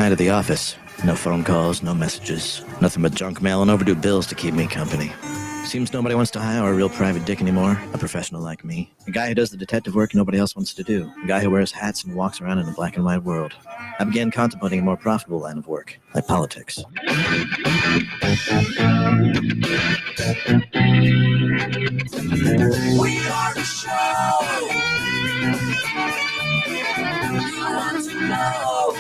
night at the office. No phone calls, no messages. Nothing but junk mail and overdue bills to keep me company. Seems nobody wants to hire a real private dick anymore. A professional like me. A guy who does the detective work nobody else wants to do. A guy who wears hats and walks around in a black and white world. I began contemplating a more profitable line of work, like politics. We are the show. You want to know.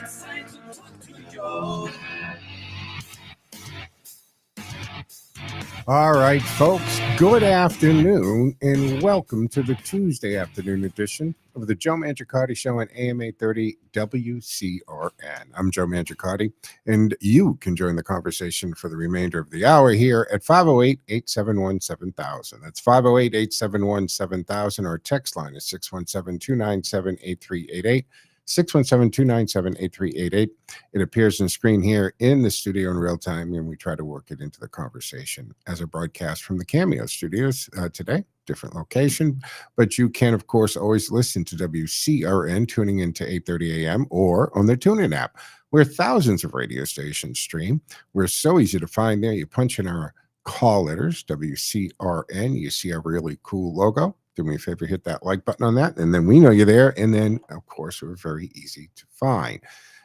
It's time to talk to Joe. All right, folks, good afternoon, and welcome to the Tuesday afternoon edition of the Joe Mangiacotti Show on AM 830 WCRN. I'm Joe Mangiacotti, and you can join the conversation for the remainder of the hour here at 508-871-7000. That's 508-871-7000. Our text line is 617-297-8388. 617-297-8388. It appears on screen here in the studio in real time, and we try to work it into the conversation as a broadcast from the Cameo studios today, different location. But you can, of course, always listen to WCRN tuning into 8:30 a.m. or on the TuneIn app, where thousands of radio stations stream. We're so easy to find there. You punch in our call letters, WCRN. You see a really cool logo. Do me a favor, hit that like button on that, and then we know you're there. And then, of course, we're very easy to find.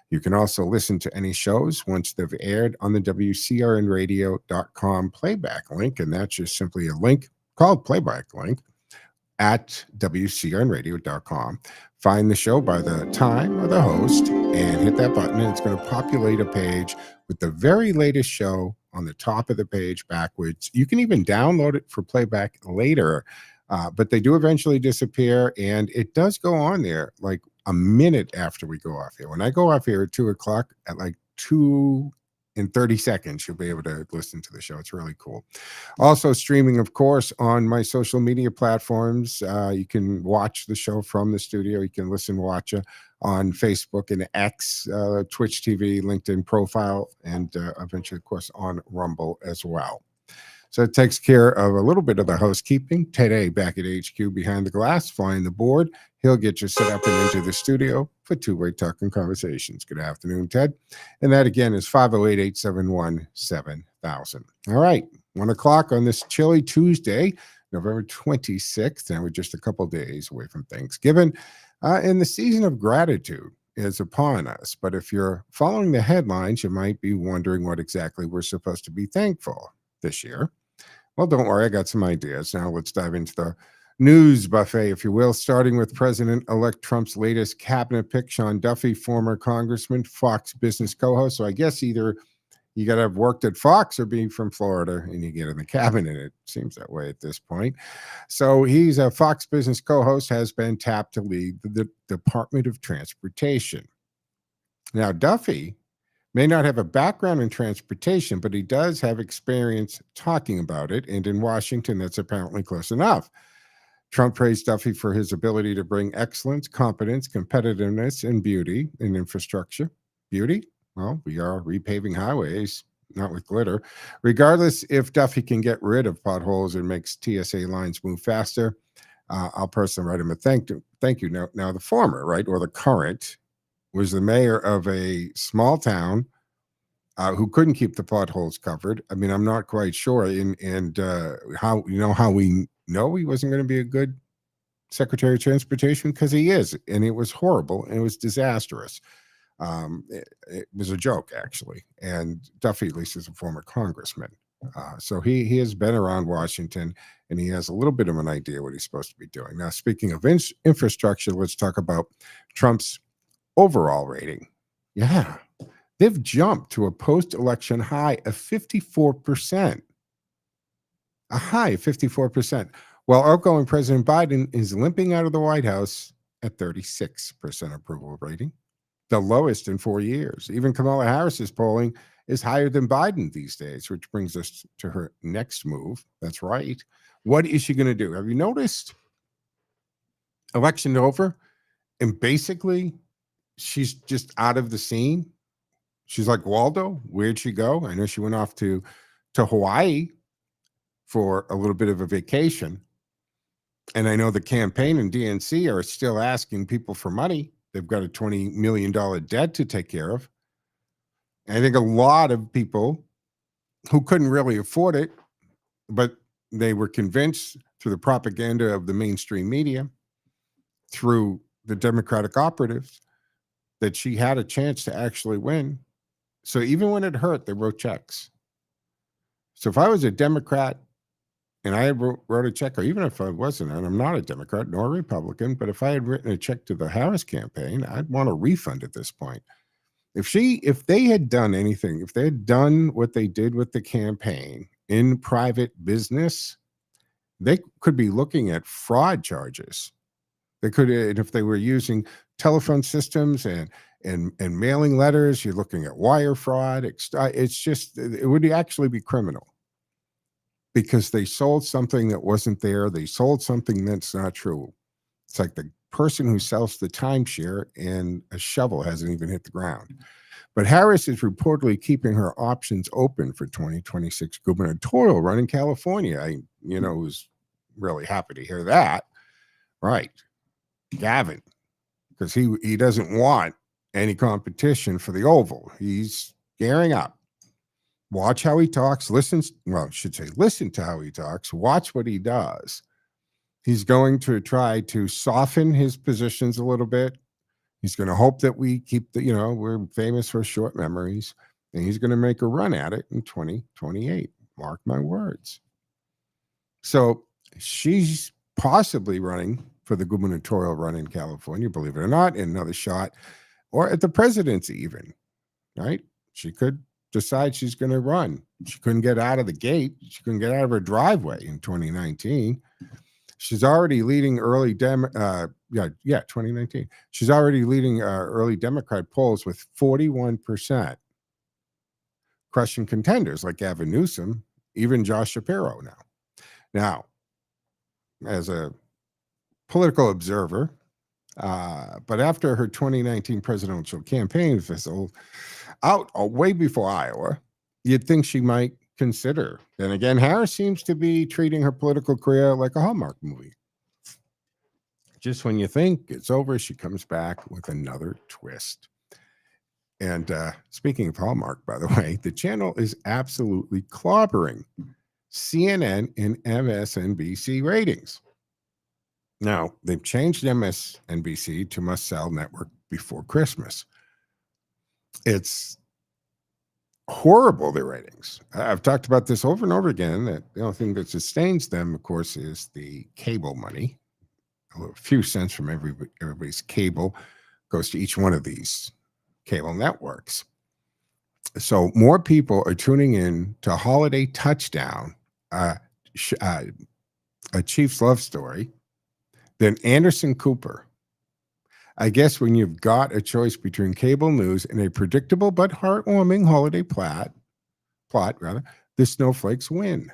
You can also listen to any shows once they've aired on the WCRNradio.com playback link, and that's just simply a link called playback link at WCRNradio.com. Find the show by the time of the host and hit that button, and it's going to populate a page with the very latest show on the top of the page backwards. You can even download it for playback later. But they do eventually disappear, and it does go on there like a minute after we go off here. When I go off here at 2 o'clock, at like 2 and 30 seconds, you'll be able to listen to the show. It's really cool. Also streaming, of course, on my social media platforms. You can watch the show from the studio. You can watch it on Facebook and X, Twitch TV, LinkedIn profile, and eventually, of course, on Rumble as well. So it takes care of a little bit of the housekeeping. Today, back at HQ behind the glass, flying the board. He'll get you set up and into the studio for two-way talking conversations. Good afternoon, Ted. And that, again, is 508-871-7000. All right, 1 o'clock on this chilly Tuesday, November 26th. And we're just a couple days away from Thanksgiving. And the season of gratitude is upon us. But if you're following the headlines, you might be wondering what exactly we're supposed to be thankful this year. Well, don't worry, I got some ideas. Now let's dive into the news buffet, if you will, starting with President-elect Trump's latest cabinet pick, Sean Duffy, former congressman, Fox Business co-host. So I guess either you got to have worked at Fox or be from Florida and you get in the cabinet. It seems that way at this point. So he's a Fox Business co-host, has been tapped to lead the Department of Transportation. Now, Duffy may not have a background in transportation, but he does have experience talking about it. And in Washington, that's apparently close enough. Trump praised Duffy for his ability to bring excellence, competence, competitiveness, and beauty in infrastructure. Beauty? Well, we are repaving highways, not with glitter. Regardless if Duffy can get rid of potholes and makes TSA lines move faster, I'll personally write him a thank you. Now, the former, right, or the current, was the mayor of a small town who couldn't keep the potholes covered. I mean, I'm not quite sure. And how we know he wasn't going to be a good Secretary of Transportation, because he is, and it was horrible and it was disastrous. It was a joke, actually. And Duffy, at least, is a former congressman. So he has been around Washington, and he has a little bit of an idea what he's supposed to be doing. Now, speaking of infrastructure, let's talk about Trump's overall rating. Yeah, they've jumped to a post-election high of 54%. A high of 54%. While outgoing President Biden is limping out of the White House at 36% approval rating, the lowest in 4 years. Even Kamala Harris's polling is higher than Biden these days, which brings us to her next move. That's right. What is she going to do? Have you noticed? Election over, and basically she's just out of the scene. She's like Waldo. Where'd she go? I know she went off to Hawaii for a little bit of a vacation. And I know the campaign and DNC are still asking people for money. They've got a $20 million debt to take care of. And I think a lot of people who couldn't really afford it, but they were convinced through the propaganda of the mainstream media, through the Democratic operatives, that she had a chance to actually win. So even when it hurt, they wrote checks. So if I was a Democrat and I had wrote a check, or even if I wasn't, and I'm not a Democrat nor a Republican, but if I had written a check to the Harris campaign, I'd want a refund at this point. If they had done anything, if they had done what they did with the campaign in private business, they could be looking at fraud charges. They could, and if they were using telephone systems and mailing letters, you're looking at wire fraud. It's just, it would actually be criminal, because they sold something that wasn't there. They sold something that's not true. It's like the person who sells the timeshare and a shovel hasn't even hit the ground. But Harris is reportedly keeping her options open for 2026 gubernatorial run in California. I was really happy to hear that. Right. Gavin, because he doesn't want any competition for the Oval. He's gearing up. Watch how he talks. Listen to how he talks. Watch what he does. He's going to try to soften his positions a little bit. He's going to hope that we keep we're famous for short memories, and he's going to make a run at it in 2028. Mark my words. So she's possibly running for the gubernatorial run in California, believe it or not, in another shot, or at the presidency even, right? She could decide she's going to run. She couldn't get out of the gate. She couldn't get out of her driveway in 2019. She's already leading 2019. She's already leading early Democrat polls with 41%, crushing contenders like Gavin Newsom, even Josh Shapiro now. Now, as a political observer, but after her 2019 presidential campaign fizzled out way before Iowa, you'd think she might consider. Then again, Harris seems to be treating her political career like a Hallmark movie. Just when you think it's over, she comes back with another twist. And speaking of Hallmark, by the way, the channel is absolutely clobbering CNN and MSNBC ratings. Now, they've changed MSNBC to must-sell network before Christmas. It's horrible, their ratings. I've talked about this over and over again, that the only thing that sustains them, of course, is the cable money. A few cents from everybody's cable goes to each one of these cable networks. So more people are tuning in to Holiday Touchdown, a Chiefs love story, than Anderson Cooper. I guess when you've got a choice between cable news and a predictable but heartwarming holiday plot, the snowflakes win.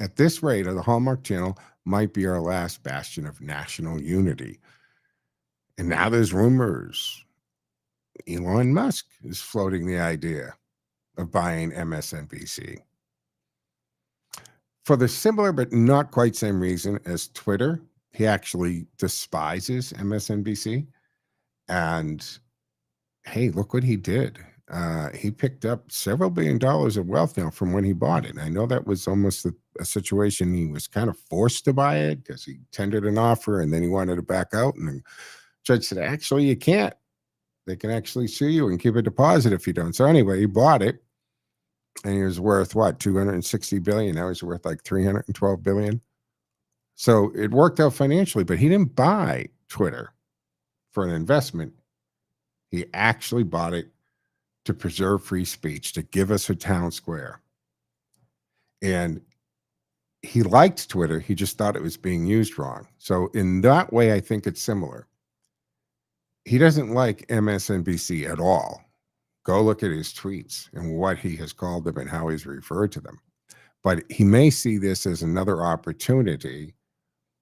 At this rate, the Hallmark Channel might be our last bastion of national unity. And now there's rumors. Elon Musk is floating the idea of buying MSNBC. For the similar but not quite same reason as Twitter, he actually despises MSNBC. And hey, look what he did. He picked up several $billions of wealth now from when he bought it. And I know that was almost a situation he was kind of forced to buy it because he tendered an offer and then he wanted to back out. And the judge said, actually, you can't. They can actually sue you and keep a deposit if you don't. So anyway, he bought it. And he was worth what, $260 billion. Now he's worth like $312 billion. So it worked out financially, but he didn't buy Twitter for an investment. He actually bought it to preserve free speech, to give us a town square. And he liked Twitter. He just thought it was being used wrong. So in that way, I think it's similar. He doesn't like MSNBC at all. Go look at his tweets and what he has called them and how he's referred to them. But he may see this as another opportunity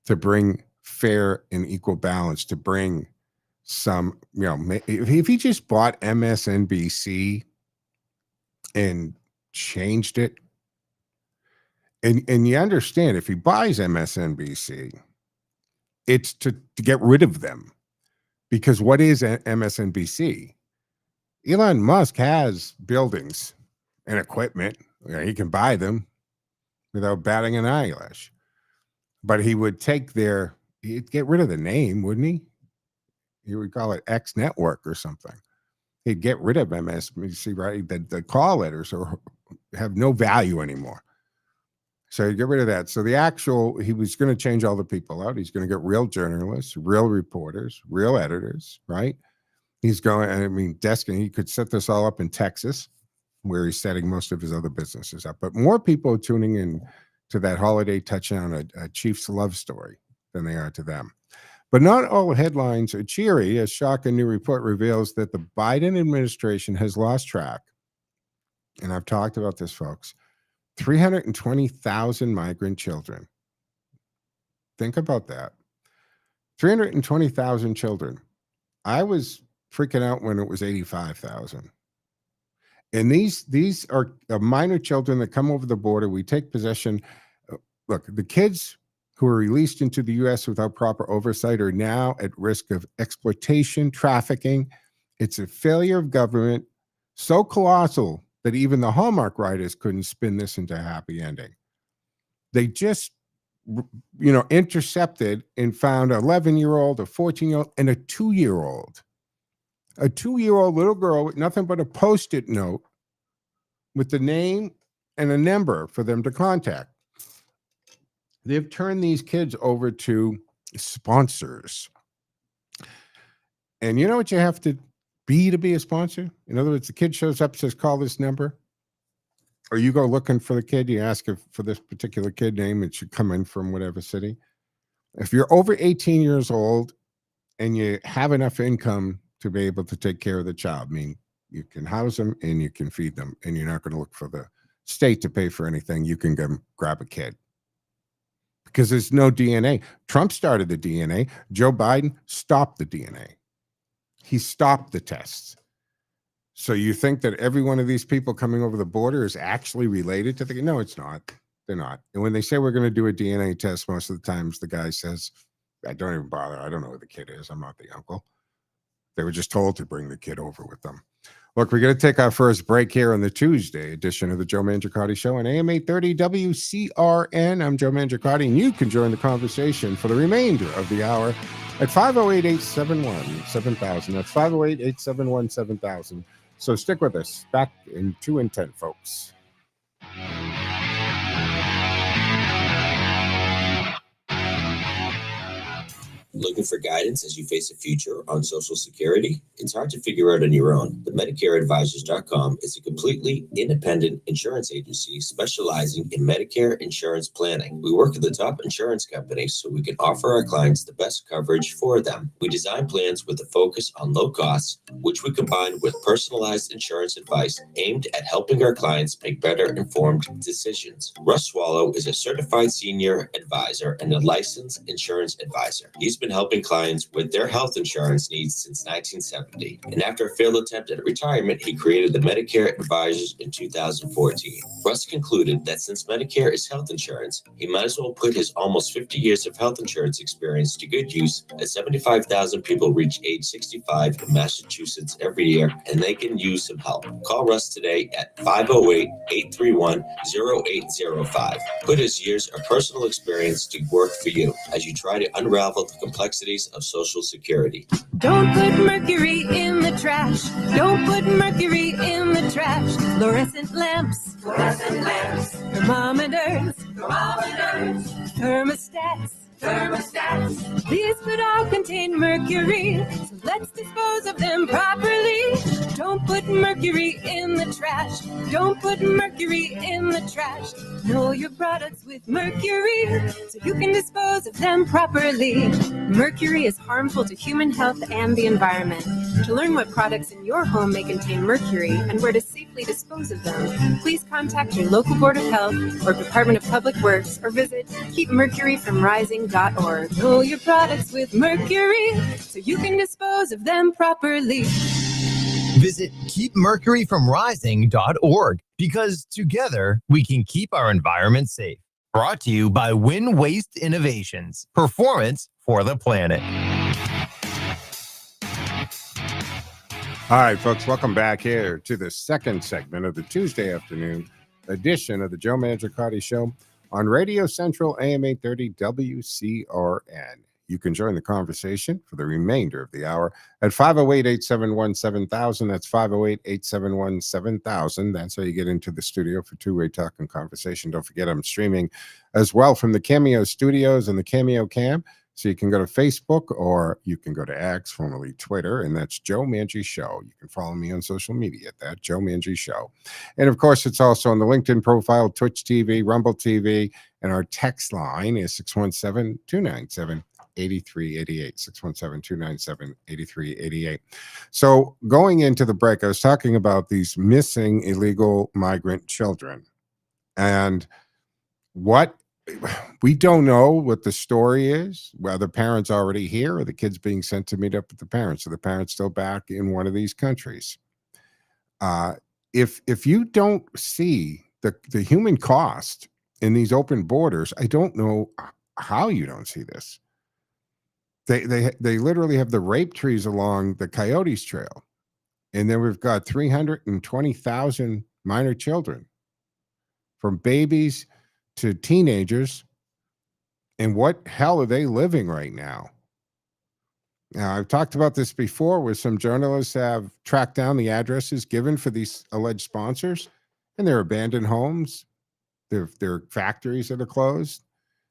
to bring fair and equal balance, to bring some, if he just bought MSNBC and changed it, and you understand, if he buys MSNBC, it's to get rid of them. Because what is MSNBC? Elon Musk has buildings and equipment. He can buy them without batting an eyelash. But he would he'd get rid of the name, wouldn't he? He would call it X Network or something. He'd get rid of MSNBC, right? The call letters have no value anymore. So he'd get rid of that. So he was going to change all the people out. He's going to get real journalists, real reporters, real editors, right? He's going, he could set this all up in Texas, where he's setting most of his other businesses up. But more people are tuning in to that holiday touchdown, a Chiefs love story, than they are to them. But not all headlines are cheery. A shocking new report reveals that the Biden administration has lost track. And I've talked about this, folks. 320,000 migrant children. Think about that. 320,000 children. I was freaking out when it was 85,000. And these are minor children that come over the border. We take possession. Look, the kids who are released into the U.S. without proper oversight are now at risk of exploitation, trafficking. It's a failure of government so colossal that even the Hallmark writers couldn't spin this into a happy ending. They just, intercepted and found an 11-year-old, a 14-year-old, and a 2-year-old. A 2-year-old little girl with nothing but a Post-it note with the name and a number for them to contact. They've turned these kids over to sponsors. And you know what you have to be a sponsor? In other words, the kid shows up, says, call this number. Or you go looking for the kid, you ask for this particular kid name, it should come in from whatever city. If you're over 18 years old and you have enough income to be able to take care of the child, you can house them and you can feed them, and you're not going to look for the state to pay for anything. You can go grab a kid. Because there's no DNA. Trump started the DNA. Joe Biden stopped the DNA. He stopped the tests. So you think that every one of these people coming over the border is actually related to the... No, it's not. They're not. And when they say we're going to do a DNA test, most of the times the guy says, I don't even bother. I don't know who the kid is. I'm not the uncle. They were just told to bring the kid over with them. Look, we're going to take our first break here on the Tuesday edition of the Joe Mangiacotti Show on AM 830 WCRN. I'm Joe Mangiacotti, and you can join the conversation for the remainder of the hour at 508-871-7000. That's 508-871-7000. So stick with us. Back in 2 and 10, folks. Looking for guidance as you face a future on Social Security? It's hard to figure out on your own. But MedicareAdvisors.com is a completely independent insurance agency specializing in Medicare insurance planning. We work with the top insurance companies so we can offer our clients the best coverage for them. We design plans with a focus on low costs, which we combine with personalized insurance advice aimed at helping our clients make better informed decisions. Russ Swallow is a certified senior advisor and a licensed insurance advisor. He's been helping clients with their health insurance needs since 1970. And after a failed attempt at retirement, he created the Medicare Advisors in 2014. Russ concluded that since Medicare is health insurance, he might as well put his almost 50 years of health insurance experience to good use, as 75,000 people reach age 65 in Massachusetts every year, and they can use some help. Call Russ today at 508-831-0805. Put his years of personal experience to work for you as you try to unravel the complexities of Social Security. Don't put mercury in the trash. Don't put mercury in the trash. Fluorescent lamps. Fluorescent lamps. Thermometers. Thermometers. Thermostats. Thermostats. These could all contain mercury, so let's dispose of them properly. Don't put mercury in the trash. Don't put mercury in the trash. Know your products with mercury, so you can dispose of them properly. Mercury is harmful to human health and the environment. To learn what products in your home may contain mercury and where to safely dispose of them, please contact your local Board of Health or Department of Public Works or visit keepmercuryfromrising.org. Know your products with mercury, so you can dispose of them properly. Visit keepmercuryfromrising.org, because together we can keep our environment safe. Brought to you by Win Waste Innovations. Performance for the planet. All right, folks, welcome back here to the second segment of the Tuesday afternoon edition of the Joe Mangiacotti Show on Radio Central AM 830 WCRN. You can join the conversation for the remainder of the hour at 508-871-7000. That's 508-871-7000. That's how you get into the studio for two-way talk and conversation. Don't forget, I'm streaming as well from the Cameo Studios and the Cameo Cam. So you can go to Facebook or you can go to X, formerly Twitter, and that's Joe Mangi Show. You can follow me on social media at that, Joe Mangi Show. And of course, it's also on the LinkedIn profile, Twitch TV, Rumble TV, and our text line is 617-297-8388, 617-297-8388. So going into the break, I was talking about these missing illegal migrant children. And we don't know what the story is, whether parents already here or the kids being sent to meet up with the parents, or the parents still back in one of these countries. If you don't see the human cost in these open borders, I don't know how you don't see this. They literally have the rape trees along the Coyotes Trail, and then we've got 320,000 minor children, from babies to teenagers. And what hell are they living right now? Now, I've talked about this before, where some journalists have tracked down the addresses given for these alleged sponsors, and they're abandoned homes, they're factories that are closed.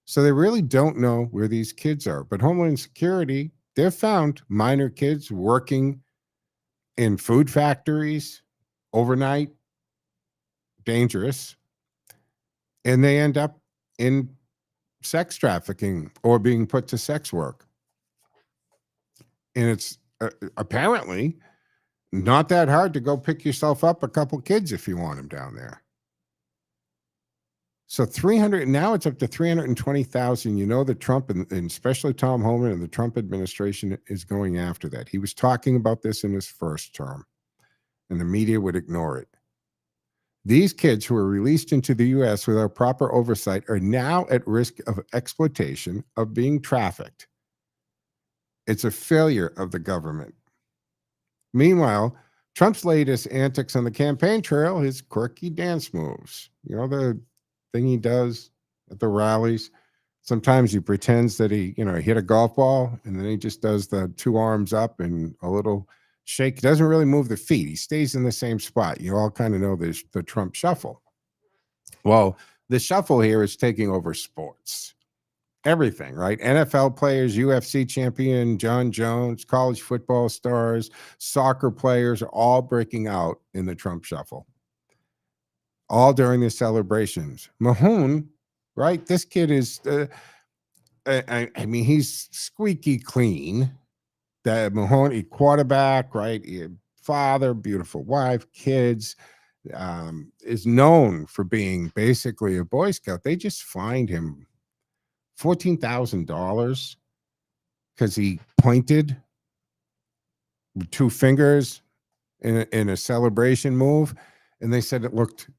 So they really don't know where these kids are. But Homeland Security, they've found minor kids working in food factories overnight, dangerous, and they end up in sex trafficking or being put to sex work. And it's apparently not that hard to go pick yourself up a couple kids if you want them down there. So 300, now it's up to 320,000. You know, the Trump and especially Tom Homan and the Trump administration is going after that. He was talking about this in his first term, and the media would ignore it. These kids who are released into the U.S. without proper oversight are now at risk of exploitation, of being trafficked. It's a failure of the government. Meanwhile, Trump's latest antics on the campaign trail, his quirky dance moves, you know, the thing he does at the rallies. Sometimes he pretends that he hit a golf ball, and then he just does the two arms up and a little shake. He doesn't really move the feet. He stays in the same spot. You all kind of know this, the Trump shuffle. Well, the shuffle here is taking over sports. Everything, right? NFL players, UFC champion John Jones, college football stars, soccer players are all breaking out in the Trump shuffle. All during the celebrations. Mahone, right? This kid is, I mean, he's squeaky clean. That Mahoney quarterback, right? Father, beautiful wife, kids, is known for being basically a Boy Scout. They just fined him $14,000 because he pointed with two fingers in a celebration move, and they said it looked.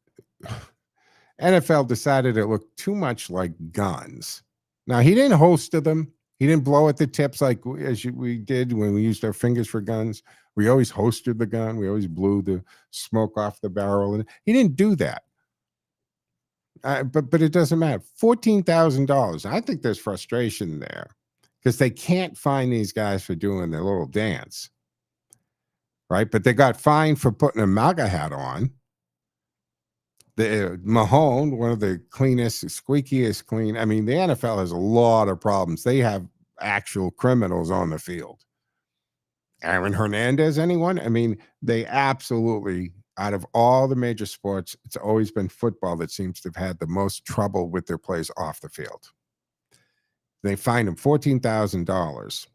NFL decided it looked too much like guns. Now, he didn't host to them. He didn't blow at the tips like we did when we used our fingers for guns. We always hosted the gun. We always blew the smoke off the barrel. And he didn't do that. But it doesn't matter. $14,000. I think there's frustration there because they can't find these guys for doing their little dance. Right? But they got fined for putting a MAGA hat on. The Mahone, one of the cleanest, squeakiest clean. I mean, the NFL has a lot of problems. They have actual criminals on the field. Aaron Hernandez, anyone? I mean, they absolutely, out of all the major sports, it's always been football that seems to have had the most trouble with their plays off the field. They fined him $14,000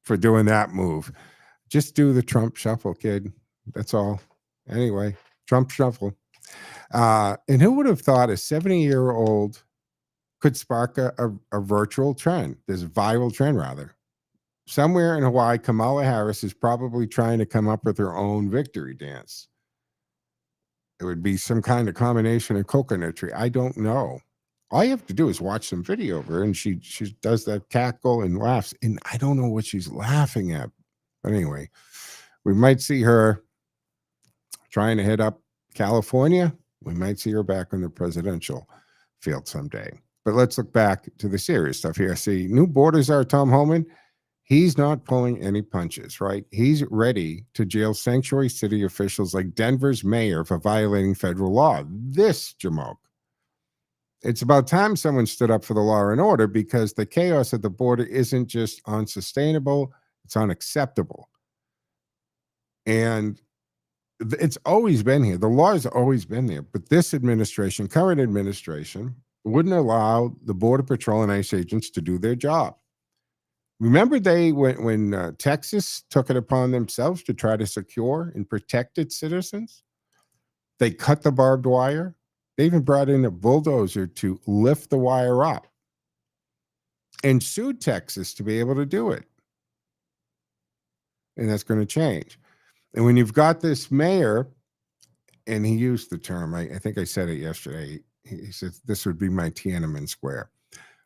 for doing that move. Just do the Trump shuffle, kid. That's all. Anyway, Trump shuffle. And who would have thought a 70-year-old could spark a virtual trend, this viral trend, rather. Somewhere in Hawaii, Kamala Harris is probably trying to come up with her own victory dance. It would be some kind of combination of coconut tree. I don't know. All you have to do is watch some video of her, and she does that cackle and laughs, and I don't know what she's laughing at. But anyway, We might see her trying to hit up California. We might see her back on the presidential field someday. But let's look back to the serious stuff here. See, new borders are Tom Homan. He's not pulling any punches, right? He's ready to jail sanctuary city officials like Denver's mayor for violating federal law. This, Jamoke, it's about time someone stood up for the law and order, because the chaos at the border isn't just unsustainable, it's unacceptable. And it's always been here. The law has always been there. But this administration, current administration, wouldn't allow the Border Patrol and ICE agents to do their job. Remember when Texas took it upon themselves to try to secure and protect its citizens? They cut the barbed wire. They even brought in a bulldozer to lift the wire up and sued Texas to be able to do it. And that's going to change. And when you've got this mayor, and he used the term, I think I said it yesterday, he said, this would be my Tiananmen Square.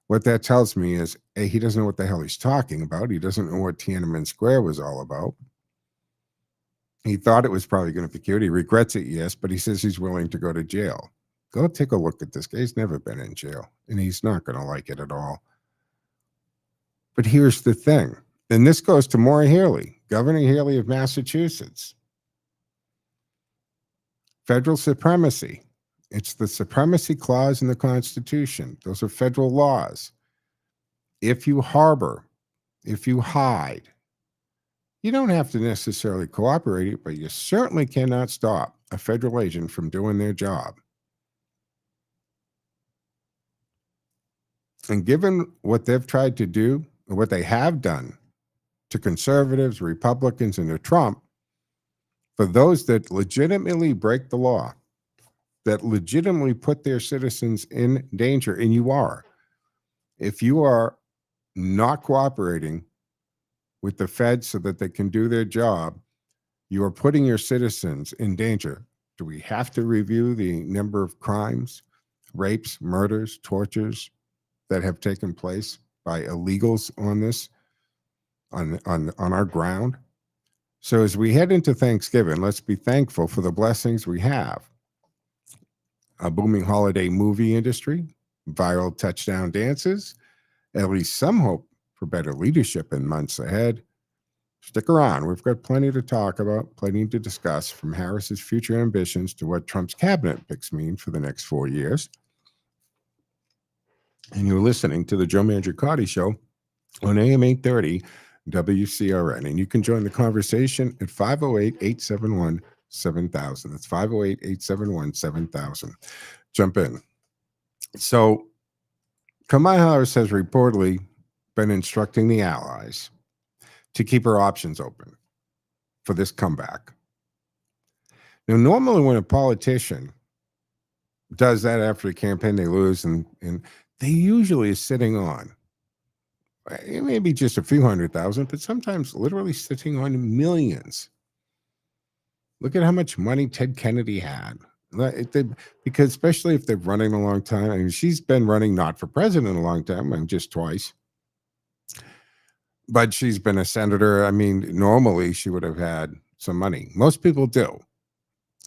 What that tells me is, A, he doesn't know what the hell he's talking about. He doesn't know what Tiananmen Square was all about. He thought it was probably going to be cute. He regrets it, yes, but he says he's willing to go to jail. Go take a look at this guy. He's never been in jail, and he's not going to like it at all. But here's the thing, and this goes to Maura Healey, Governor Healey of Massachusetts. Federal supremacy. It's the supremacy clause in the Constitution. Those are federal laws. If you harbor, if you hide, you don't have to necessarily cooperate, but you certainly cannot stop a federal agent from doing their job. And given what they've tried to do, or what they have done to conservatives, Republicans, and to Trump, for those that legitimately break the law, that legitimately put their citizens in danger, and you are, if you are not cooperating with the feds so that they can do their job, you are putting your citizens in danger. Do we have to review the number of crimes, rapes, murders, tortures that have taken place by illegals on this, on our ground? So as we head into Thanksgiving, let's be thankful for the blessings we have. A booming holiday movie industry, viral touchdown dances, at least some hope for better leadership in months ahead. Stick around. We've got plenty to talk about, plenty to discuss, from Harris's future ambitions to what Trump's cabinet picks mean for the next 4 years. And you're listening to the Joe Mangiacotti Show on AM 830 WCRN. And you can join the conversation at 508-871-7000. That's 508-871-7000. Jump in. So Kamala Harris has reportedly been instructing the allies to keep her options open for this comeback. Now, normally when a politician does that after a campaign, they lose, and they usually is sitting on, it may be just a few 100,000, but sometimes literally sitting on millions. Look at how much money Ted Kennedy had. Because especially if they're running a long time, I mean, she's been running not for president a long time, I mean, just twice. But she's been a senator. I mean, normally she would have had some money. Most people do.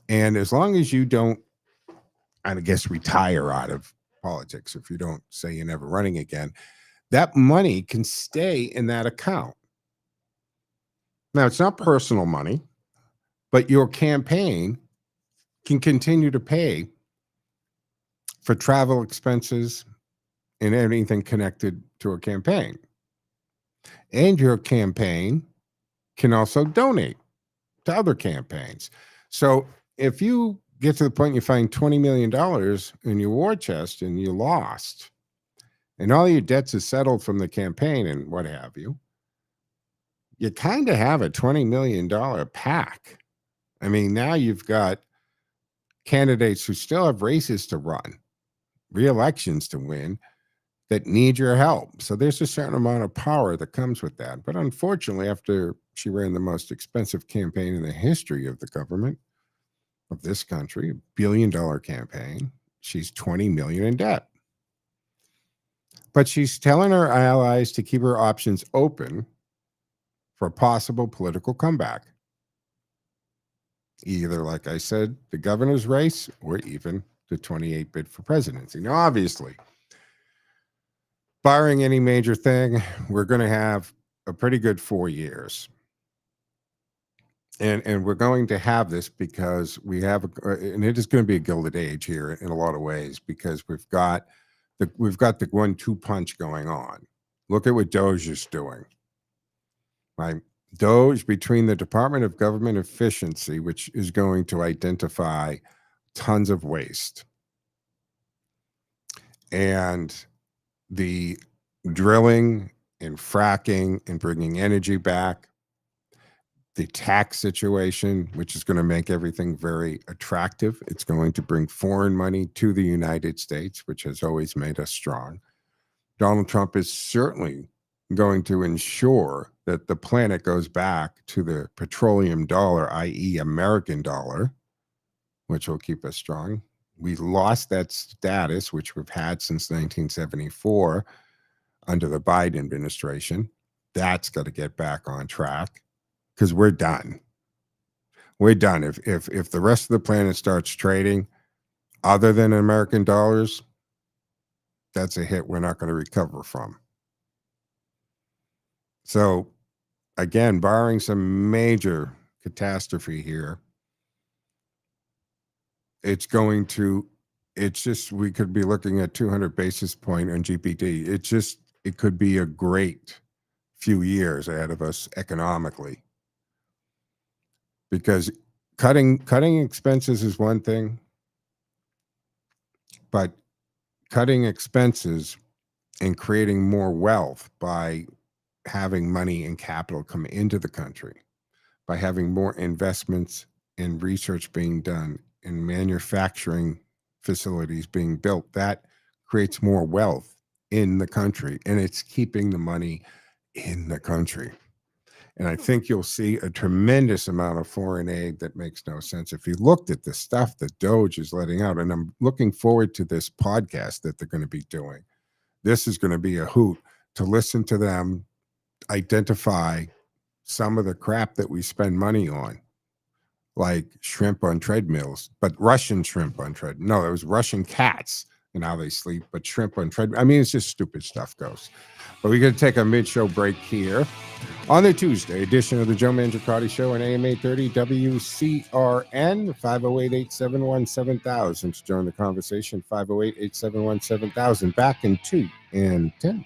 And as long as you don't, I guess, retire out of politics, if you don't say you're never running again, that money can stay in that account. Now, it's not personal money, but your campaign can continue to pay for travel expenses and anything connected to a campaign. And your campaign can also donate to other campaigns. So if you get to the point you find $20 million in your war chest and you lost, and all your debts are settled from the campaign and what have you, you kind of have a $20 million pack. I mean, now you've got candidates who still have races to run, re-elections to win, that need your help. So there's a certain amount of power that comes with that. But unfortunately, after she ran the most expensive campaign in the history of the government of this country, $1 billion campaign, she's $20 million in debt. But she's telling her allies to keep her options open for a possible political comeback. either, like I said, the governor's race or even the 28 bid for presidency. Now, obviously, barring any major thing, we're going to have a pretty good 4 years. And we're going to have this because we have, and it is going to be a gilded age here in a lot of ways, because we've got the 1-2 punch going on. Look at what Doge is doing, right? Doge, between the Department of Government Efficiency, which is going to identify tons of waste, and the drilling and fracking and bringing energy back, the tax situation, which is going to make everything very attractive. It's going to bring foreign money to the United States, which has always made us strong. Donald Trump is certainly going to ensure that the planet goes back to the petroleum dollar, i.e. American dollar, which will keep us strong. We lost that status, which we've had since 1974 under the Biden administration. That's got to get back on track, because we're done. We're done. If the rest of the planet starts trading other than American dollars, that's a hit we're not going to recover from. So, again, barring some major catastrophe here, we could be looking at 200 basis point on GPT. It could be a great few years ahead of us economically. Because cutting expenses is one thing, but cutting expenses and creating more wealth by having money and capital come into the country, by having more investments in research being done, in manufacturing facilities being built, that creates more wealth in the country, and it's keeping the money in the country. And I think you'll see a tremendous amount of foreign aid that makes no sense. If you looked at the stuff that Doge is letting out, and I'm looking forward to this podcast that they're going to be doing. This is going to be a hoot to listen to them identify some of the crap that we spend money on, like shrimp on treadmills, but Russian shrimp on treadmills. No, it was Russian cats and how they sleep, but shrimp on treadmills. I mean, it's just stupid stuff goes. But we're going to take a mid-show break here on the Tuesday edition of the Joe Mangiacotti Show on AM 830 WCRN, 508-871-7000 to join the conversation, 508-871-7000. Back in 2 and 10.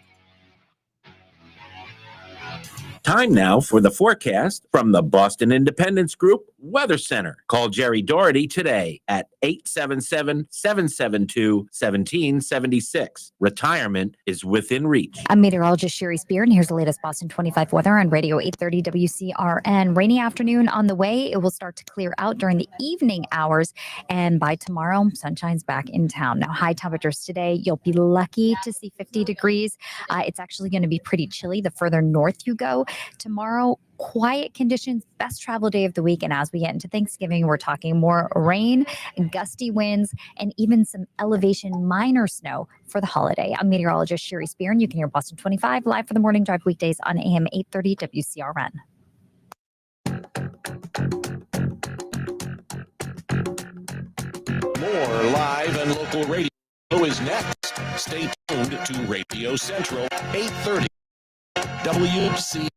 Time now for the forecast from the Boston Independence Group Weather Center. Call Jerry Doherty today at 877-772-1776. Retirement is within reach. I'm meteorologist Sherry Spear, and here's the latest Boston 25 weather on Radio 830 WCRN. Rainy afternoon on the way. It will start to clear out during the evening hours, and by tomorrow, sunshine's back in town. Now, high temperatures today, you'll be lucky to see 50 degrees. It's actually going to be pretty chilly the further north you go. Tomorrow, quiet conditions, best travel day of the week. And as we get into Thanksgiving, we're talking more rain, gusty winds, and even some elevation minor snow for the holiday. I'm meteorologist Sherry Spear, and you can hear Boston 25 live for the morning drive weekdays on AM 830 WCRN. More live and local radio is next. Stay tuned to Radio Central 830 WCRN.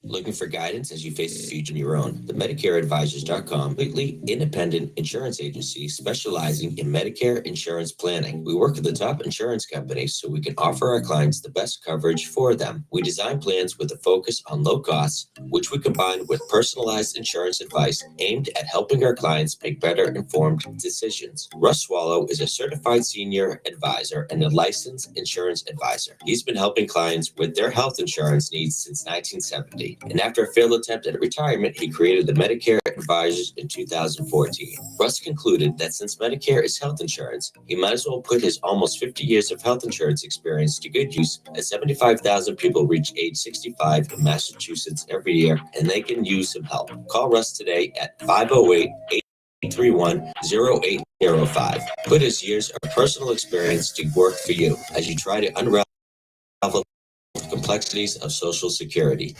Looking for guidance as you face the future on your own? The MedicareAdvisors.com, completely independent insurance agency specializing in Medicare insurance planning. We work with the top insurance companies so we can offer our clients the best coverage for them. We design plans with a focus on low costs, which we combine with personalized insurance advice aimed at helping our clients make better informed decisions. Russ Swallow is a certified senior advisor and a licensed insurance advisor. He's been helping clients with their health insurance needs since 1970. And after a failed attempt at retirement, he created the Medicare Advisors in 2014. Russ concluded that since Medicare is health insurance, he might as well put his almost 50 years of health insurance experience to good use, as 75,000 people reach age 65 in Massachusetts every year, and they can use some help. Call Russ today at 508-831-0805. Put his years of personal experience to work for you as you try to unravel the complexities of Social Security.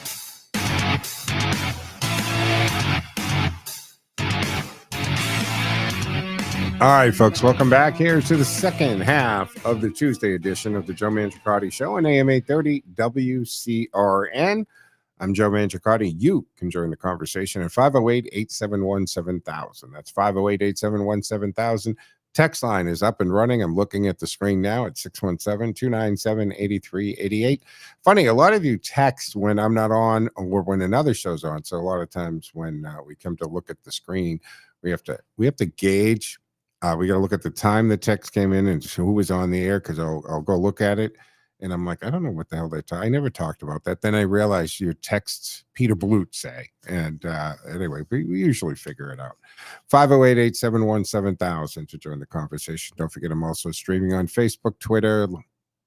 All right, folks, welcome back here to the second half of the Tuesday edition of the Joe Mangiacotti Show on AM 830 WCRN. I'm Joe Mangiacotti. You can join the conversation at 508-871-7000. That's 508-871-7000. Text line is up and running. I'm looking at the screen now at 617-297-8388. Funny, a lot of you text when I'm not on or when another show's on. So a lot of times when we come to look at the screen, we have to gauge. We got to look at the time the text came in and who was on the air, because I'll go look at it. And I'm like, I don't know what the hell they talk. I never talked about that. Then I realized your texts Peter Blut say. And anyway, we usually figure it out. 508-871-7000 to join the conversation. Don't forget, I'm also streaming on Facebook, Twitter,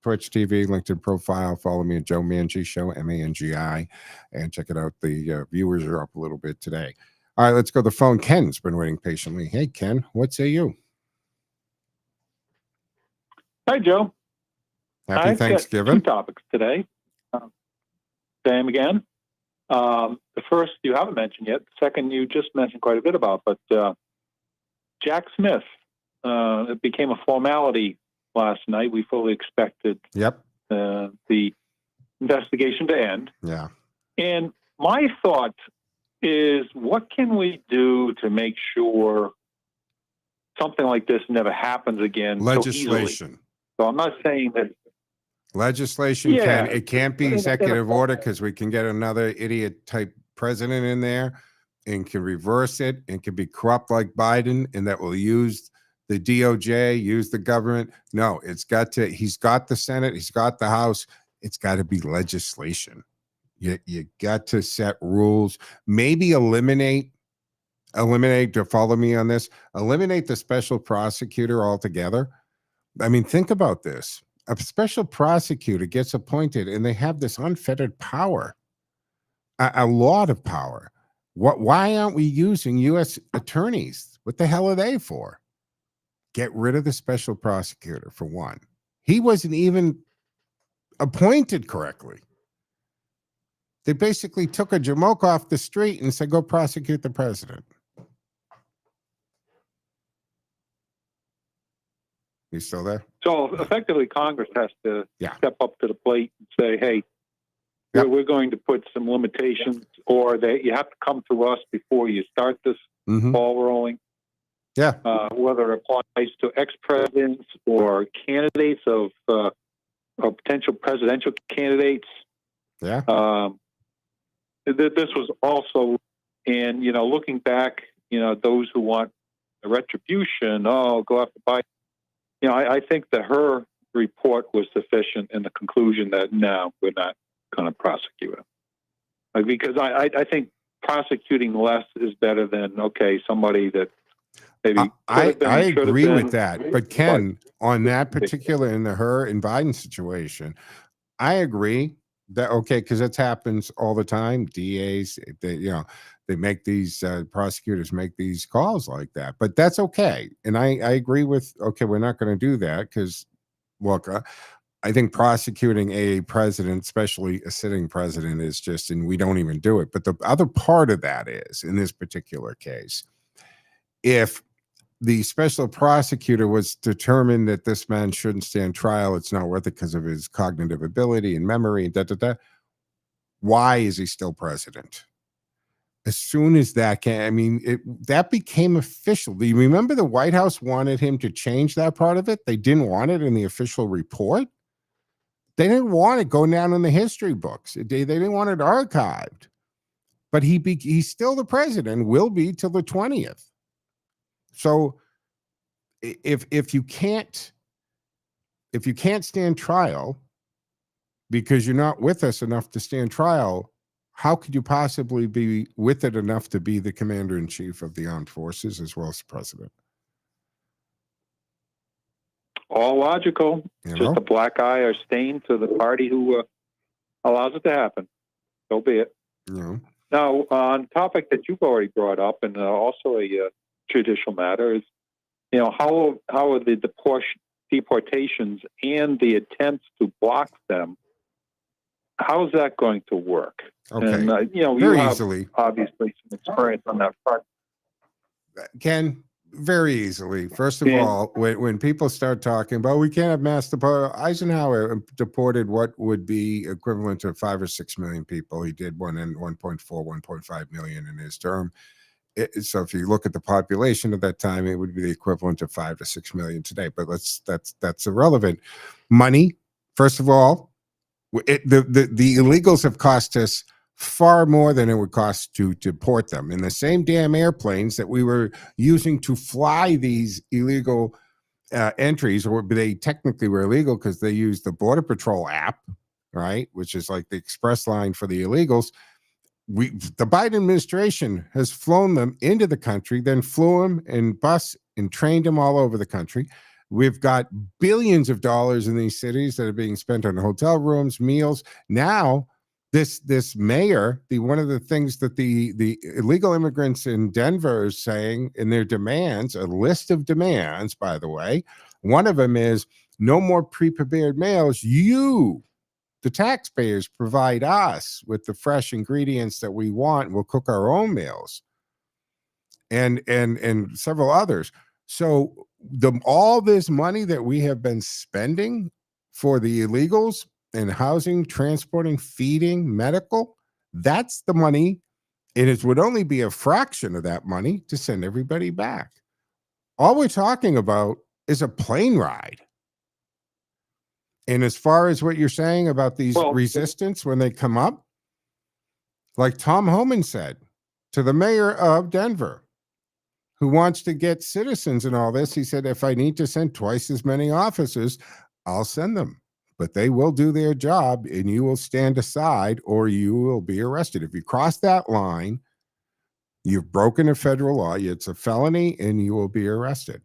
Twitch TV, LinkedIn profile. Follow me at Joe Mangi Show, MANGI. And check it out. The viewers are up a little bit today. All right, let's go to the phone. Ken's been waiting patiently. Hey, Ken, what say you? Hi, Joe. Happy Thanksgiving. Two topics today. Same again. The first you haven't mentioned yet. The second you just mentioned quite a bit about, but Jack Smith. It became a formality last night. We fully expected the investigation to end. Yeah. And my thought is, what can we do to make sure something like this never happens again? Legislation. So I'm not saying that legislation it can't be executive order, because we can get another idiot type president in there and can reverse it and can be corrupt like Biden, and that will use the DOJ, use the government. No, he's got the Senate, he's got the House. It's got to be legislation. You got to set rules, maybe eliminate, to follow me on this, eliminate the special prosecutor altogether. I mean, think about this. A special prosecutor gets appointed and they have this unfettered power, a lot of power. Why aren't we using U.S. attorneys? What the hell are they for? Get rid of the special prosecutor, for one. He wasn't even appointed correctly. They basically took a jamoke off the street and said, go prosecute the president. You still there? So effectively, Congress has to step up to the plate and say, hey, we're going to put some limitations, or that you have to come to us before you start this ball rolling. Yeah. Whether it applies to ex-presidents or candidates of or potential presidential candidates. Yeah. This was also, and, looking back, those who want a retribution, go after Biden. I think that her report was sufficient in the conclusion that no, we're not going to prosecute him. Because I think prosecuting less is better than, somebody that maybe I agree with that. But Ken, on that particular, in her and Biden situation, I agree that, because it happens all the time. DAs, they make these prosecutors make these calls like that, but that's okay. And I agree with, we're not going to do that, because look, I think prosecuting a president, especially a sitting president, is just, and we don't even do it. But the other part of that is, in this particular case, if the special prosecutor was determined that this man shouldn't stand trial, it's not worth it because of his cognitive ability and memory and why is he still president? As soon as that that became official. Do you remember the White House wanted him to change that part of it? They didn't want it in the official report. They didn't want it going down in the history books. They didn't want it archived. But he's still the president, will be till the 20th. So if you can't stand trial because you're not with us enough to stand trial, how could you possibly be with it enough to be the commander-in-chief of the armed forces as well as the president? All logical. Just a black eye or stain to the party who allows it to happen. So be it. Yeah. Now, on topic that you've already brought up, and also a judicial matter, is how are the deportations and the attempts to block them? how's that going to work? Okay. And, you Very have easily. obviously some experience on that front. Ken, very easily. First of Yeah. all, when people start talking about we can't have mass deportation, Eisenhower deported what would be equivalent to 5 or 6 million people. He did 1.5 million in his term. So if you look at the population at that time, it would be the equivalent of 5 to 6 million today. But that's irrelevant. Money, first of all, the illegals have cost us far more than it would cost to deport them. And the same damn airplanes that we were using to fly these illegal entries, or they technically were illegal because they used the Border Patrol app, right, which is like the express line for the illegals. The Biden administration has flown them into the country, then flew them in bus and trained them all over the country. We've got billions of dollars in these cities that are being spent on hotel rooms, meals. Now, this mayor, one of the things that the illegal immigrants in Denver is saying in their demands, a list of demands, by the way, one of them is no more pre-prepared meals. You, the taxpayers, provide us with the fresh ingredients that we want. We'll cook our own meals, and several others. So all this money that we have been spending for the illegals in housing, transporting, feeding, medical, that's the money. And it would only be a fraction of that money to send everybody back. All we're talking about is a plane ride. And as far as what you're saying about these resistance when they come up, like Tom Homan said to the mayor of Denver, who wants to get citizens and all this, he said, if I need to send twice as many officers, I'll send them. But they will do their job, and you will stand aside or you will be arrested. If you cross that line, you've broken a federal law. It's a felony, and you will be arrested.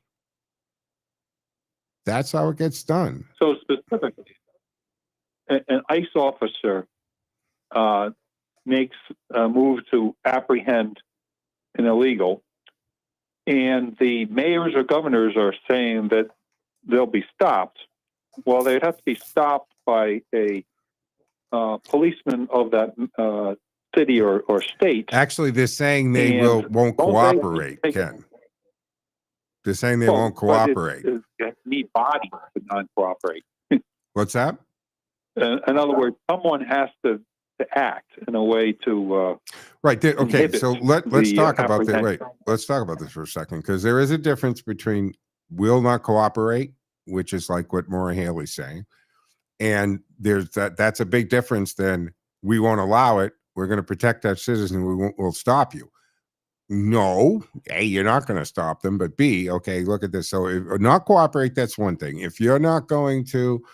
That's how it gets done. So specifically, an ICE officer makes a move to apprehend an illegal, and the mayors or governors are saying that they'll be stopped. Well, they'd have to be stopped by a policeman of that city or state. Actually, they're saying they won't cooperate, Ken. They're saying they won't cooperate. They need bodies to non-cooperate. What's that? In other words, someone has to act in a way to right. Okay, so let's talk about that. Wait, apprehension. let's talk about this for a second, because there is a difference between will not cooperate, which is like what Maura Haley's saying, and there's that's a big difference than we won't allow it. We're going to protect our citizens. We'll stop you. No, A, you're not going to stop them, but B, okay, look at this. So if not cooperate, that's one thing. If you're not going to,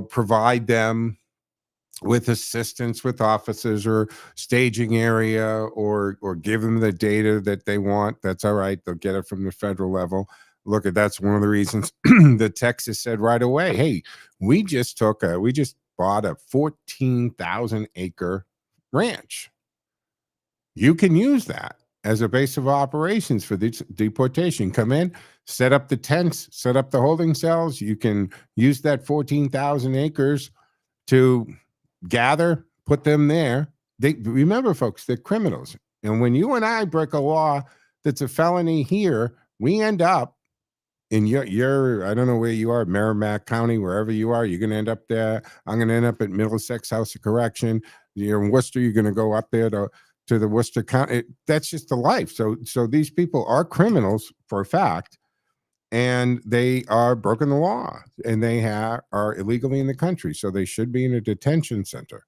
provide them with assistance with officers or staging area or give them the data that they want, that's all right. They'll get it from the federal level. Look, that's one of the reasons that Texas said right away, hey, we just bought a 14,000 acre ranch. You can use that as a base of operations for this deportation. Come in, set up the tents, set up the holding cells. You can use that 14,000 acres to gather, put them there. Remember, folks, they're criminals. And when you and I break a law that's a felony here, we end up in your I don't know where you are, Merrimack County, wherever you are, you're going to end up there. I'm going to end up at Middlesex House of Correction. You're in Worcester, you're going to go up there to the Worcester County. That's just the life. So these people are criminals for a fact, and they are broken the law, and they are illegally in the country. So they should be in a detention center.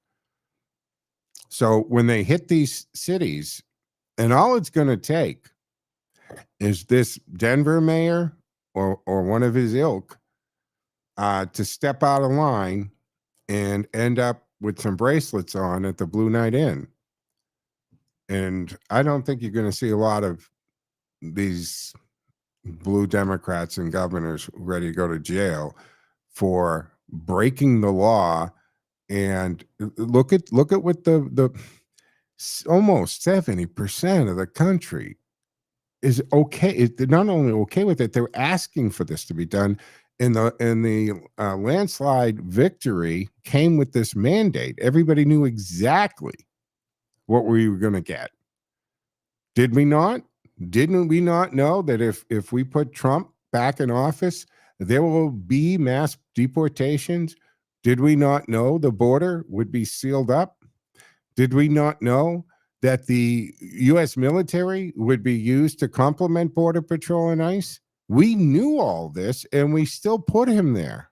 So when they hit these cities, and all it's going to take is this Denver mayor or one of his ilk to step out of line and end up with some bracelets on at the Blue Night Inn. And I don't think you're going to see a lot of these blue Democrats and governors ready to go to jail for breaking the law. And look at what the almost 70% of the country is okay. They're not only okay with it, they're asking for this to be done. in the landslide victory came with this mandate. Everybody knew exactly what we were going to get. Did we not? Didn't we not know that if we put Trump back in office, there will be mass deportations? Did we not know the border would be sealed up? Did we not know that the U.S. military would be used to complement Border Patrol and ICE? We knew all this, and we still put him there.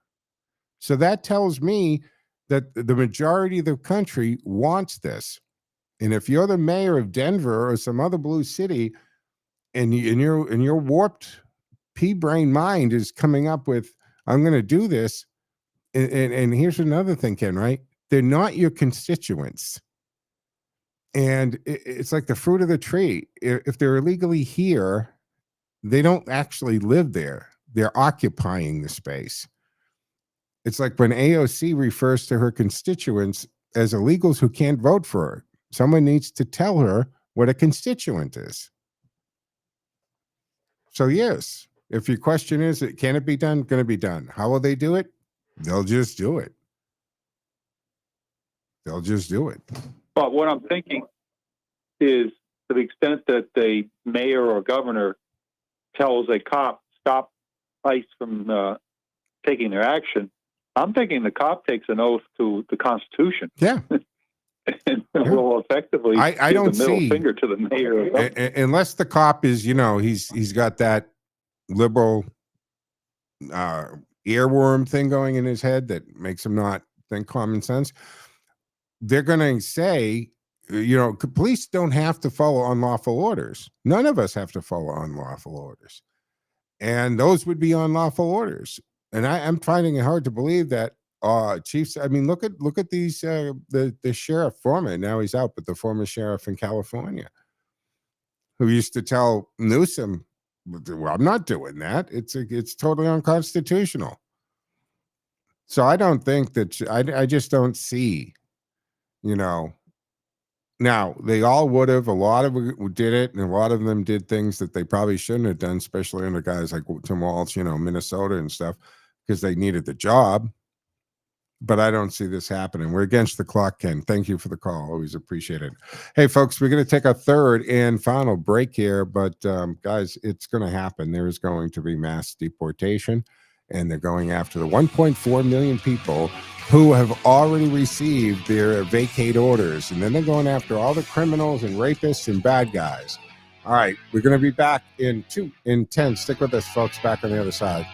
So that tells me that the majority of the country wants this. And if you're the mayor of Denver or some other blue city, and your warped pea-brain mind is coming up with, I'm going to do this, and here's another thing, Ken, right? They're not your constituents. And it's like the fruit of the tree. If they're illegally here, they don't actually live there. They're occupying the space. It's like when AOC refers to her constituents as illegals who can't vote for her. Someone needs to tell her what a constituent is. So yes, if your question is, can it be done? Going to be done. How will they do it? They'll just do it. They'll just do it. But what I'm thinking is, to the extent that the mayor or governor tells a cop, stop ICE from taking their action, I'm thinking the cop takes an oath to the Constitution. Yeah. And will effectively I give don't the middle see, finger to the mayor. Unless the cop is, he's got that liberal earworm thing going in his head that makes him not think common sense. They're going to say, police don't have to follow unlawful orders. None of us have to follow unlawful orders. And those would be unlawful orders. And I'm finding it hard to believe that chiefs, I mean, look at these, the sheriff former, now he's out, but the former sheriff in California, who used to tell Newsom, well, I'm not doing that. It's totally unconstitutional. So I don't think that, I just don't see, now they all would have, a lot of them did it, and a lot of them did things that they probably shouldn't have done, especially under guys like Tim Walz, Minnesota and stuff, because they needed the job. But I don't see this happening. We're against the clock, Ken. Thank you for the call. Always appreciate it. Hey, folks, we're going to take a third and final break here. But, guys, it's going to happen. There is going to be mass deportation, and they're going after the 1.4 million people who have already received their vacate orders. And then they're going after all the criminals and rapists and bad guys. All right, we're going to be back in 10. Stick with us, folks, back on the other side.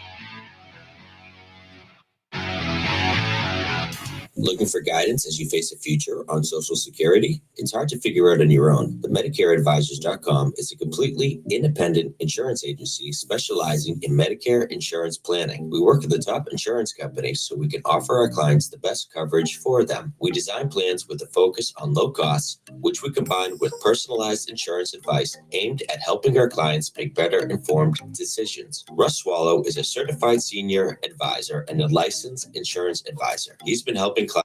Looking for guidance as you face a future on Social Security? It's hard to figure out on your own, but MedicareAdvisors.com is a completely independent insurance agency specializing in Medicare insurance planning. We work with the top insurance companies so we can offer our clients the best coverage for them. We design plans with a focus on low costs, which we combine with personalized insurance advice aimed at helping our clients make better informed decisions. Russ Swallow is a certified senior advisor and a licensed insurance advisor. He's been helping clients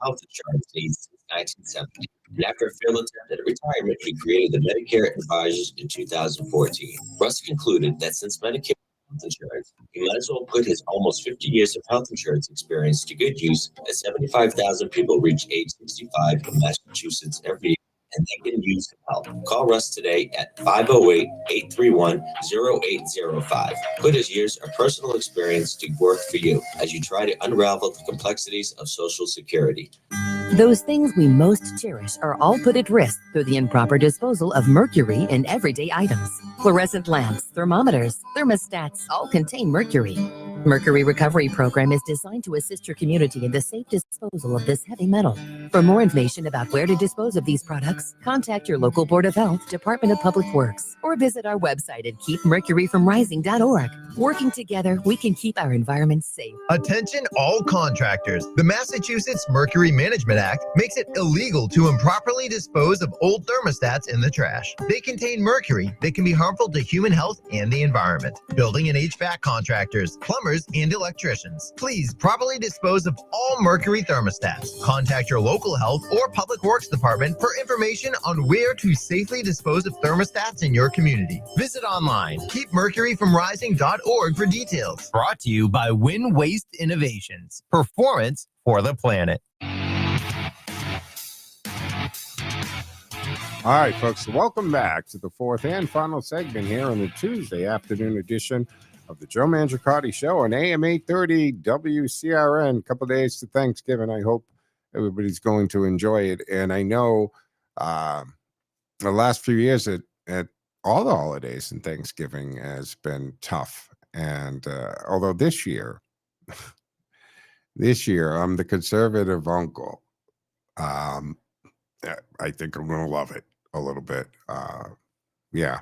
health insurance needs since 1970. And after a failed attempt at retirement, he created the Medicare Advisors in 2014. Russ concluded that since Medicare health insurance, he might as well put his almost 50 years of health insurance experience to good use, as 75,000 people reach age 65 in Massachusetts every year, and they can use help. Call Russ today at 508-831-0805. Put his years of personal experience to work for you as you try to unravel the complexities of Social Security. Those things we most cherish are all put at risk through the improper disposal of mercury in everyday items. Fluorescent lamps, thermometers, thermostats all contain mercury. Mercury Recovery Program is designed to assist your community in the safe disposal of this heavy metal. For more information about where to dispose of these products, contact your local Board of Health, Department of Public Works, or visit our website at keepmercuryfromrising.org. Working together, we can keep our environment safe. Attention all contractors. The Massachusetts Mercury Management Act makes it illegal to improperly dispose of old thermostats in the trash. They contain mercury that can be harmful to human health and the environment. Building and HVAC contractors, plumbers, plumbers, and electricians. Please properly dispose of all mercury thermostats. Contact your local health or public works department for information on where to safely dispose of thermostats in your community. Visit online, keepmercuryfromrising.org for details. Brought to you by Win Waste Innovations. Performance for the planet. All right, folks, welcome back to the fourth and final segment here on the Tuesday afternoon edition of the Joe Mangiacotti Show on AM 830 WCRN. A couple days to Thanksgiving. I hope everybody's going to enjoy it. And I know the last few years at all the holidays and Thanksgiving has been tough. And although this year I'm the conservative uncle, I think I'm going to love it a little bit. Yeah.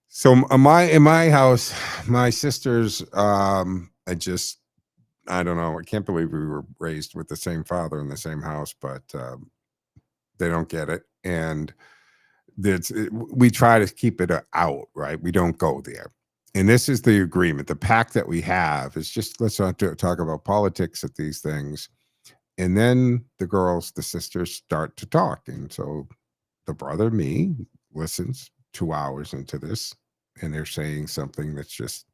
So in my house, my sisters, I don't know. I can't believe we were raised with the same father in the same house, but they don't get it. And we try to keep it out, right? We don't go there. And this is the agreement. The pact that we have is just, let's not talk about politics at these things. And then the sisters start to talk. And so the brother, me, listens 2 hours into this, and they're saying something that's just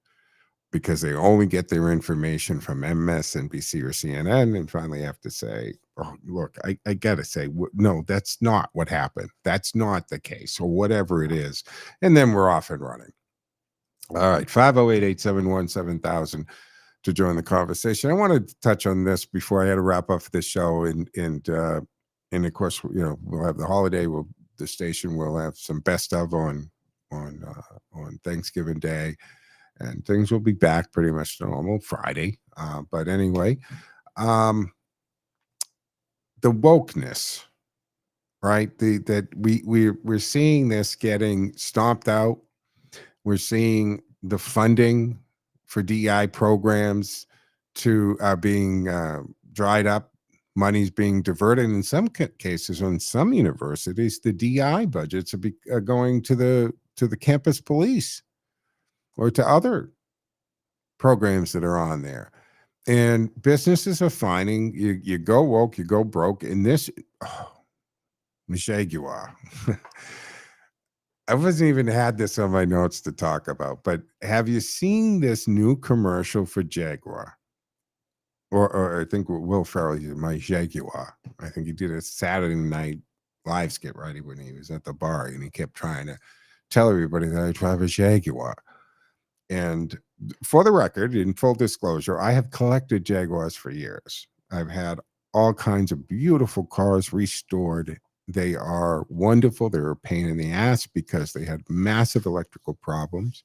because they only get their information from MSNBC or CNN, and finally have to say, oh, look, I got to say, no, that's not what happened. That's not the case, or whatever it is. And then we're off and running. All right, 508-871-7000 to join the conversation. I want to touch on this before I had to wrap up this show, and of course, we'll have the holiday. The station will have some best of on Thanksgiving Day, and things will be back pretty much to normal Friday. But anyway, the wokeness, right? We're seeing this getting stomped out. We're seeing the funding for DEI programs to being dried up. Money's being diverted. In some cases, on some universities, the DEI budgets are going to the campus police or to other programs that are on there. And businesses are finding you go woke, you go broke. In this, Jaguar. I wasn't even had this on my notes to talk about, but have you seen this new commercial for Jaguar? Or I think Will Ferrell, my Jaguar. I think he did a Saturday Night Live skit, right? When he was at the bar, and he kept trying to tell everybody that I drive a Jaguar. And for the record, in full disclosure, I have collected Jaguars for years. I've had all kinds of beautiful cars restored. They are wonderful. They're a pain in the ass because they had massive electrical problems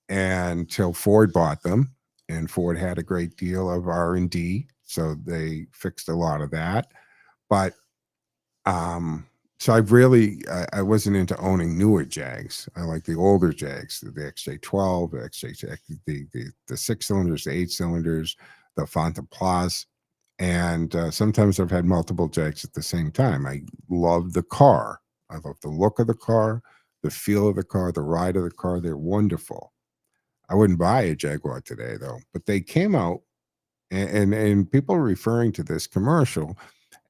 until Ford bought them. And Ford had a great deal of R&D, so they fixed a lot of that. But so I wasn't into owning newer Jags. I like the older Jags, the XJ12, the 6-cylinders, the 8-cylinders, the Fantôme. And sometimes I've had multiple Jags at the same time. I love the car. I love the look of the car, the feel of the car, the ride of the car. They're wonderful. I wouldn't buy a Jaguar today, though. But they came out, and people are referring to this commercial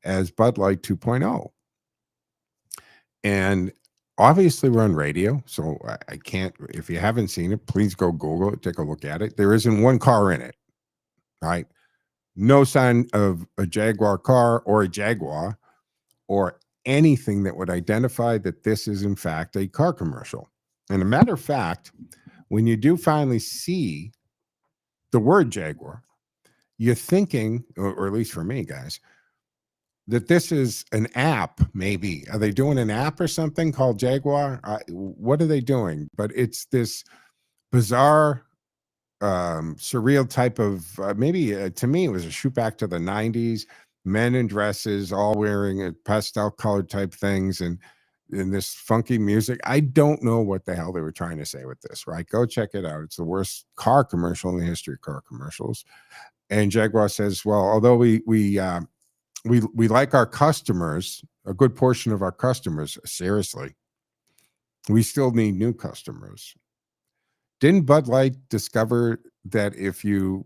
as Bud Light 2.0. And obviously, we're on radio, so I can't. If you haven't seen it, please go Google it, take a look at it. There isn't one car in it, right? No sign of a Jaguar car or a Jaguar or anything that would identify that this is, in fact, a car commercial. And a matter of fact, when you do finally see the word Jaguar, you're thinking, or at least for me, guys, that this is an app, maybe. Are they doing an app or something called Jaguar? What are they doing? But it's this bizarre, surreal type of, maybe to me, it was a shoot back to the 90s, men in dresses, all wearing pastel colored type things, and this funky music. I don't know what the hell they were trying to say with this, right? Go check it out. It's the worst car commercial in the history of car commercials. And Jaguar says, well, although we like our customers, a good portion of our customers, seriously, we still need new customers. Didn't Bud Light discover that if you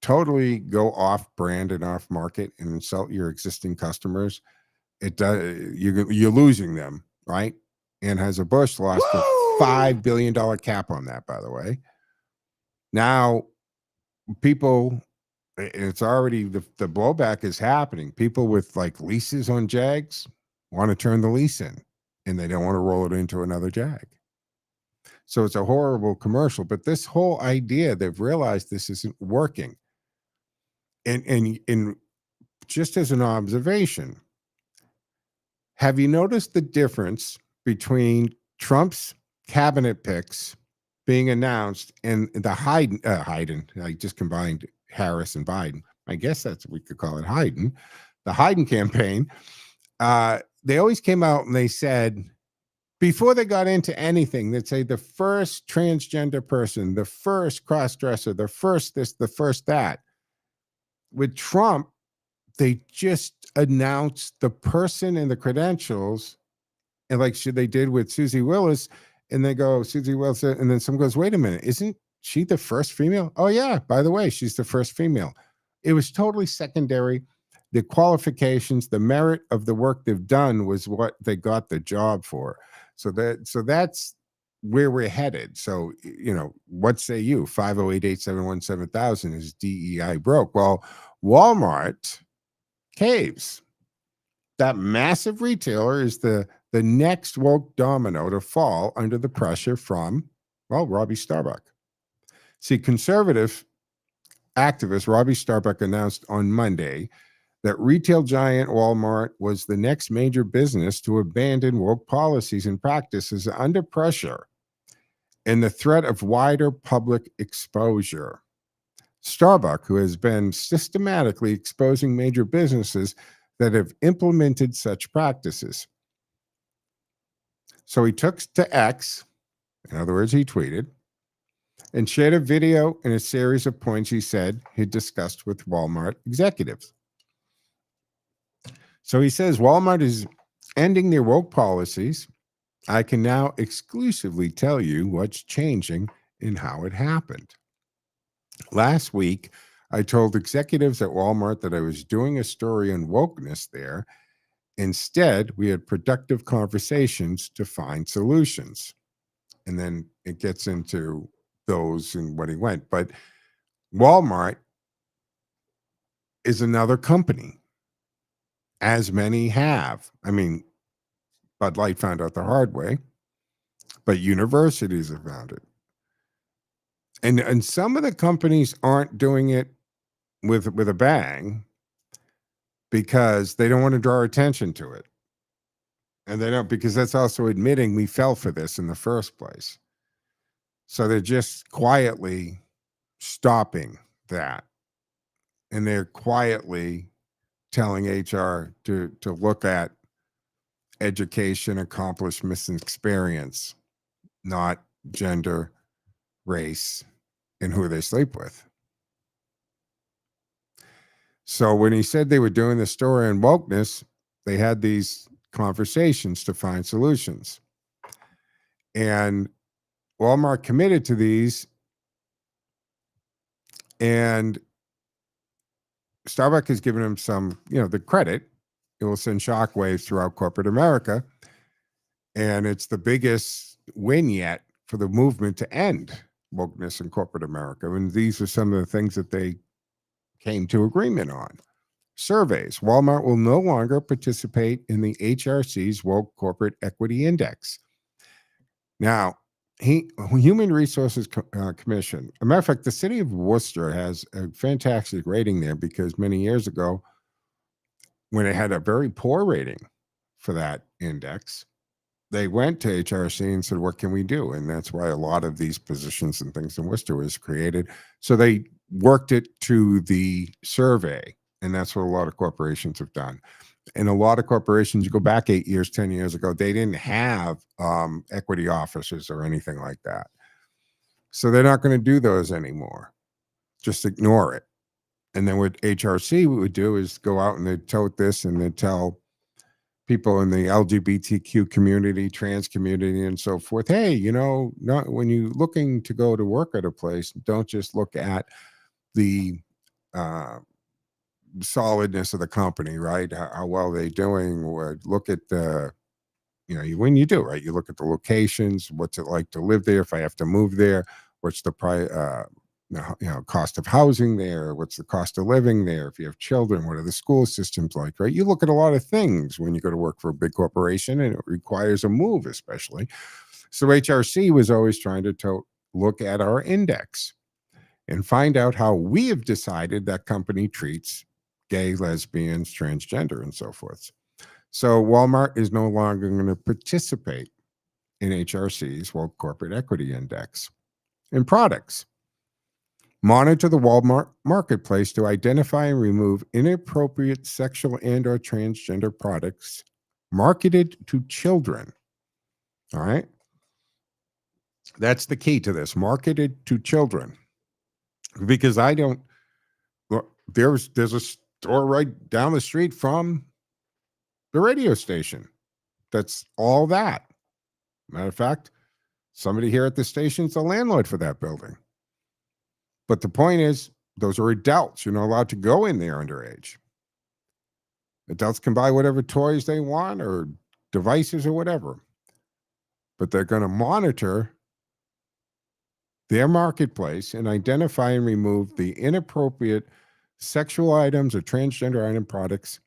totally go off brand and off market and insult your existing customers, it does you're losing them, right? Anheuser-Busch lost a $5 billion cap on that, by the way. Now, people, it's already the blowback is happening. People with like leases on Jags want to turn the lease in, and they don't want to roll it into another Jag. So it's a horrible commercial. But this whole idea, they've realized this isn't working. And just as an observation, have you noticed the difference between Trump's cabinet picks being announced and the Hayden, I just combined Harris and Biden. I guess that's what we could call it, Hayden. The Hayden campaign, they always came out and they said, before they got into anything, they'd say the first transgender person, the first cross-dresser, the first this, the first that. With Trump, they just announced the person and the credentials, and like they did with Susie Willis, and they go, Susie Willis, and then someone goes, wait a minute, isn't she the first female? Oh, yeah, by the way, she's the first female. It was totally secondary. The qualifications, the merit of the work they've done was what they got the job for. So that's where we're headed. So, what say you? 508-871-7000 is DEI broke. Well, Walmart caves. That massive retailer is the next woke domino to fall under the pressure from, Robbie Starbuck. See, conservative activist Robbie Starbuck announced on Monday that retail giant Walmart was the next major business to abandon woke policies and practices under pressure and the threat of wider public exposure. Starbuck, who has been systematically exposing major businesses that have implemented such practices. So he took to X, in other words, he tweeted, and shared a video and a series of points he said he'd discussed with Walmart executives. So he says Walmart is ending their woke policies. I can now exclusively tell you what's changing and how it happened. Last week, I told executives at Walmart that I was doing a story on wokeness there. Instead, we had productive conversations to find solutions. And then it gets into those and what he went. But Walmart is another company, as many have. I mean, Bud Light found out the hard way, but universities have found it. And some of the companies aren't doing it with a bang because they don't want to draw attention to it. And they don't, because that's also admitting we fell for this in the first place. So they're just quietly stopping that. And they're quietly telling HR to look at education, accomplishments, and experience, not gender, race, and who they sleep with. So when he said they were doing the story on wokeness, they had these conversations to find solutions. And Walmart committed to these, and Starbucks has given him some, the credit. It will send shockwaves throughout corporate America. And it's the biggest win yet for the movement to end wokeness in corporate America. And these are some of the things that they came to agreement on. Surveys. Walmart will no longer participate in the HRC's Woke Corporate Equity Index. Now, Human Resources Commission. As a matter of fact, the city of Worcester has a fantastic rating there because many years ago, when it had a very poor rating for that index, they went to HRC and said, what can we do? And that's why a lot of these positions and things in Worcester was created. So they worked it to the survey, and that's what a lot of corporations have done. And a lot of corporations, you go back 8 years, 10 years ago, they didn't have equity officers or anything like that. So they're not going to do those anymore. Just ignore it. And then what HRC would do is go out and they'd tote this and they'd tell people in the LGBTQ community, trans community, and so forth. Hey, you know, not when you're looking to go to work at a place, don't just look at the solidness of the company, right? How well they're doing. Or look at the, you know, when you do, right, you look at the locations. What's it like to live there? If I have to move there, what's the cost of housing there? What's the cost of living there? If you have children, what are the school systems like, right? You look at a lot of things when you go to work for a big corporation, and it requires a move, especially. So HRC was always trying to look at our index and find out how we have decided that company treats gay, lesbians, transgender, and so forth. So Walmart is no longer going to participate in HRC's World Corporate Equity Index. In products, monitor the Walmart marketplace to identify and remove inappropriate sexual and or transgender products marketed to children. All right. That's the key to this, marketed to children. Because there's a store right down the street from the radio station. That's all that. Matter of fact, somebody here at the station's the landlord for that building. But the point is, those are adults. You're not allowed to go in there underage. Adults can buy whatever toys they want or devices or whatever. But they're going to monitor their marketplace and identify and remove the inappropriate sexual items or transgender item products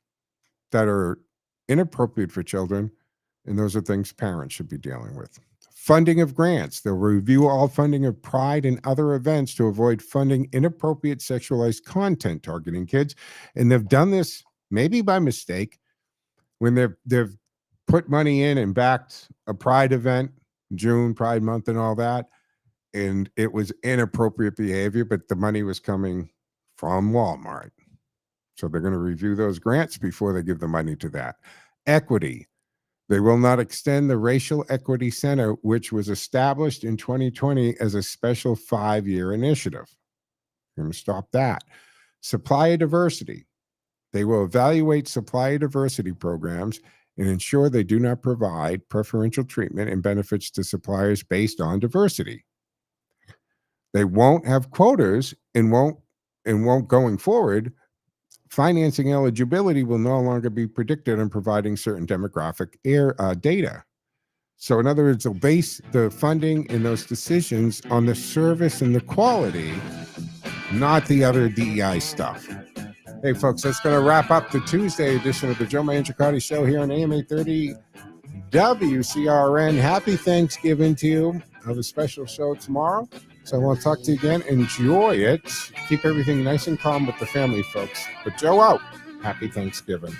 that are inappropriate for children. And those are things parents should be dealing with. Funding of grants. They'll review all funding of Pride and other events to avoid funding inappropriate sexualized content targeting kids. And they've done this maybe by mistake when they've put money in and backed a Pride event, June, Pride Month and all that. And it was inappropriate behavior, but the money was coming from Walmart. So they're going to review those grants before they give the money to that. Equity. They will not extend the Racial Equity Center, which was established in 2020 as a special 5-year initiative. We're going to stop that. Supplier diversity. They will evaluate supplier diversity programs and ensure they do not provide preferential treatment and benefits to suppliers based on diversity. They won't have quotas and won't going forward. Financing eligibility will no longer be predicted on providing certain demographic data. So in other words, they'll base the funding and those decisions on the service and the quality, not the other DEI stuff. Hey, folks, that's going to wrap up the Tuesday edition of the Joe Mangiacotti Show here on AM 830 WCRN. Happy Thanksgiving to you. I have a special show tomorrow. So I want to talk to you again. Enjoy it. Keep everything nice and calm with the family, folks. But Joe out. Happy Thanksgiving.